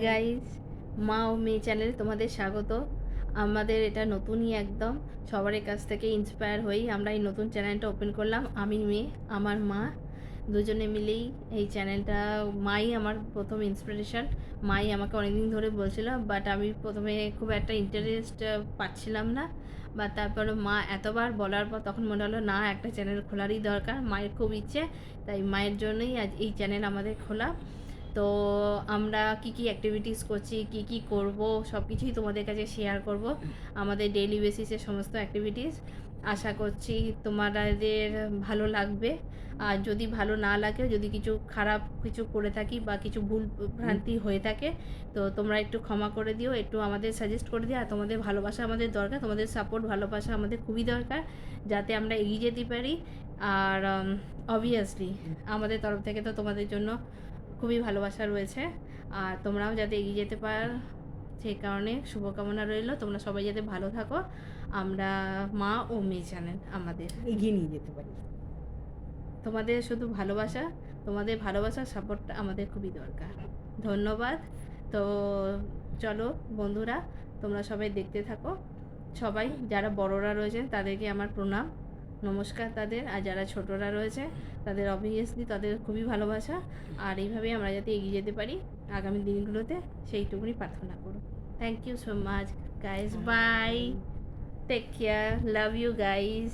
Guys, মা ও মেয়ে চ্যানেলে তোমাদের স্বাগত। আমাদের এটা নতুনই একদম, সবার কাছ থেকে ইন্সপায়ার হয়েই আমরা এই নতুন চ্যানেলটা ওপেন করলাম। আমি মেয়ে, আমার মা, দুজনে মিলেই এই চ্যানেলটা। মাই আমার প্রথম ইন্সপিরেশন। মাই আমাকে অনেকদিন ধরে বলছিল, বাট আমি প্রথমে খুব একটা ইন্টারেস্ট পাচ্ছিলাম না। বা তারপরে মা এতবার বলার পর তখন মনে হলো না, একটা চ্যানেল খোলারই দরকার। মায়ের খুব ইচ্ছে, তাই মায়ের জন্যই আজ এই চ্যানেল আমাদের খোলা। তো আমরা কি কি অ্যাক্টিভিটিস করছি, কি কি করব, সব কিছুই তোমাদের কাছে শেয়ার করব। আমাদের ডেইলি বেসিসের সমস্ত অ্যাক্টিভিটিস। আশা করছি তোমাদের ভালো লাগবে। আর যদি ভালো না লাগে, যদি কিছু খারাপ কিছু করে থাকি বা কিছু ভুল ভ্রান্তি হয়ে থাকে, তো তোমরা একটু ক্ষমা করে দিও, একটু আমাদের সাজেস্ট করে দিও। আর তোমাদের ভালোবাসা আমাদের দরকার, তোমাদের সাপোর্ট ভালোবাসা আমাদের খুবই দরকার, যাতে আমরা এগিয়ে যেতে পারি। আর অবভিয়াসলি আমাদের তরফ থেকে তো তোমাদের জন্য খুবই ভালোবাসা রয়েছে। আর তোমরাও যাতে এগিয়ে যেতে পার, সেই কারণে শুভকামনা রইল। তোমরা সবাই যাতে ভালো থাকো, আমরা মা ও মেয়ে চ্যানেল আমাদের এগিয়ে নিয়ে যেতে পারি। তোমাদের শুধু ভালোবাসা, তোমাদের ভালোবাসার সাপোর্টটা আমাদের খুবই দরকার। ধন্যবাদ। তো চলো বন্ধুরা, তোমরা সবাই দেখতে থাকো। সবাই যারা বড়রা রয়েছেন তাদেরকে আমার প্রণাম, নমস্কার তাদের। আর যারা ছোটরা রয়েছে তাদের অবভিয়াসলি তাদের খুবই ভালোবাসা। আর এইভাবেই আমরা যাতে এগিয়ে যেতে পারি আগামী দিনগুলোতে, সেইটুকুনি প্রার্থনা করো। Thank you so much guys, bye, take care, love you guys.